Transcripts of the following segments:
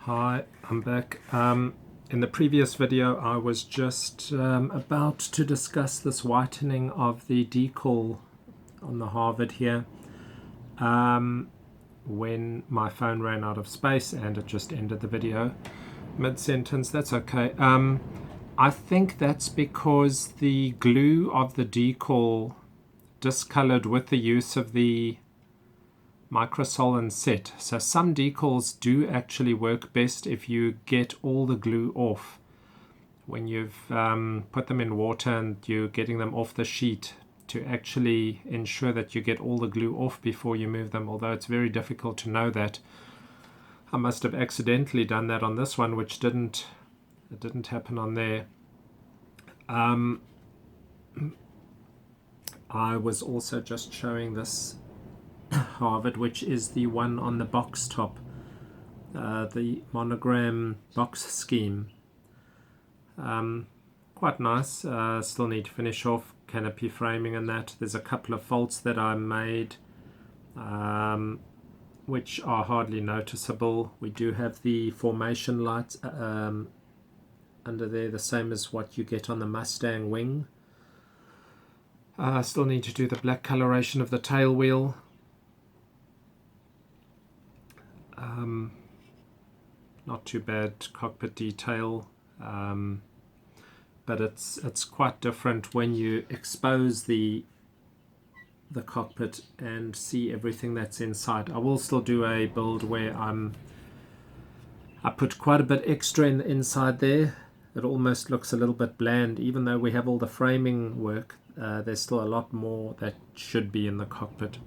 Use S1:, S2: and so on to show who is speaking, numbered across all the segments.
S1: Hi, I'm back. In the previous video I was just about to discuss this whitening of the decal on the Harvard here when my phone ran out of space and it just ended the video mid-sentence. That's okay. I think that's because the glue of the decal discolored with the use of the microsolent set. So some decals do actually work best if you get all the glue off when you've put them in water and you're getting them off the sheet, to actually ensure that you get all the glue off before you move them, although it's very difficult to know that. I must have accidentally done that on this one, which didn't happen on there. I was also just showing this Harvard, which is the one on the box top, the monogram box scheme. Quite nice. Still need to finish off canopy framing and that. There's a couple of faults that I made which are hardly noticeable. We do have the formation lights under there, the same as what you get on the Mustang wing. Still need to do the black coloration of the tail wheel. Not too bad cockpit detail, but it's quite different when you expose the cockpit and see everything that's inside. I will still do a build where I put quite a bit extra in the inside there. It almost looks a little bit bland, even though we have all the framing work. There's still a lot more that should be in the cockpit.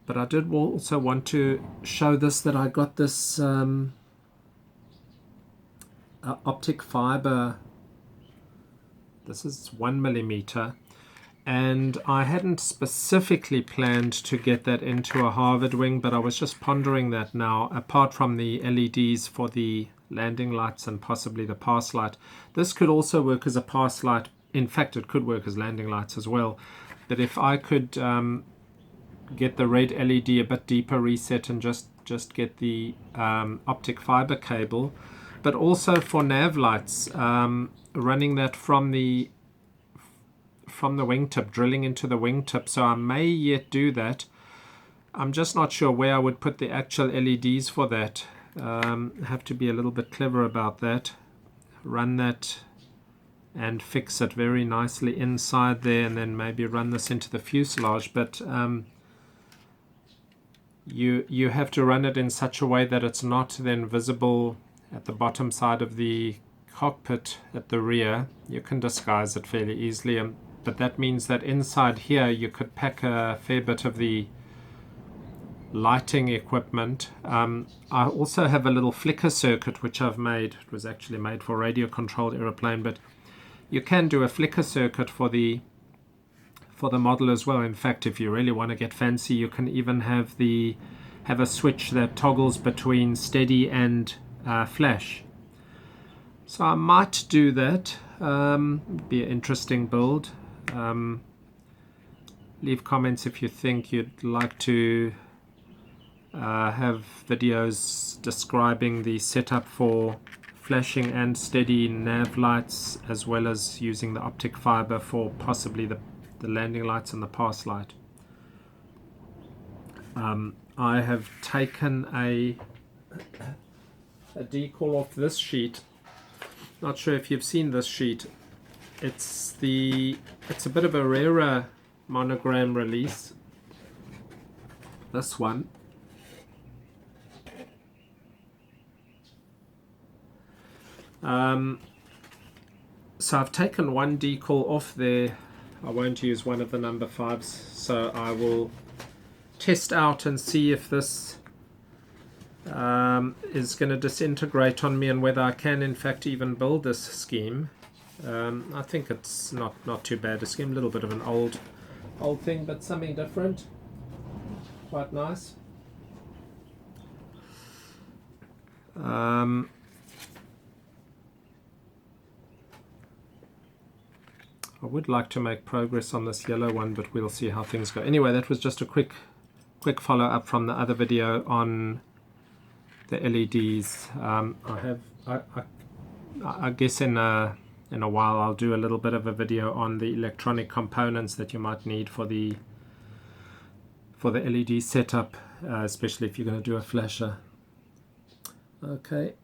S1: But I did also want to show this, that I got this optic fibre. This is 1mm, and I hadn't specifically planned to get that into a Harvard wing, but I was just pondering that now. Apart from the LEDs for the landing lights and possibly the pass light, this could also work as a pass light. In fact, it could work as landing lights as well. But if I could get the red LED a bit deeper reset and just get the optic fiber cable, but also for nav lights, running that from the wingtip, drilling into the wingtip. So I may yet do that. I'm just not sure where I would put the actual LEDs for that. Have to be a little bit clever about that. Run that and fix it very nicely inside there, and then maybe run this into the fuselage. But you have to run it in such a way that it's not then visible at the bottom side of the cockpit at the rear. You can disguise it fairly easily, but that means that inside here you could pack a fair bit of the lighting equipment. I also have a little flicker circuit which I've made. It was actually made for radio controlled aeroplane, but you can do a flicker circuit for the model as well. In fact, if you really want to get fancy, you can even have a switch that toggles between steady and flash. So I might do that. Be an interesting build. Leave comments if you think you'd like to have videos describing the setup for flashing and steady nav lights, as well as using the optic fiber for possibly the landing lights and the pass light. I have taken a decal off this sheet. Not sure if you've seen this sheet. It's a bit of a rarer monogram release, this one. So I've taken one decal off there. I won't use one of the number 5s, so I will test out and see if this is going to disintegrate on me, and whether I can in fact even build this scheme. I think it's not too bad a scheme, a little bit of an old thing, but something different. Quite nice. I would like to make progress on this yellow one, but we'll see how things go. Anyway, that was just a quick quick follow-up from the other video on the LEDs. I guess in a while I'll do a little bit of a video on the electronic components that you might need for the LED setup, especially if you're going to do a flasher. Okay,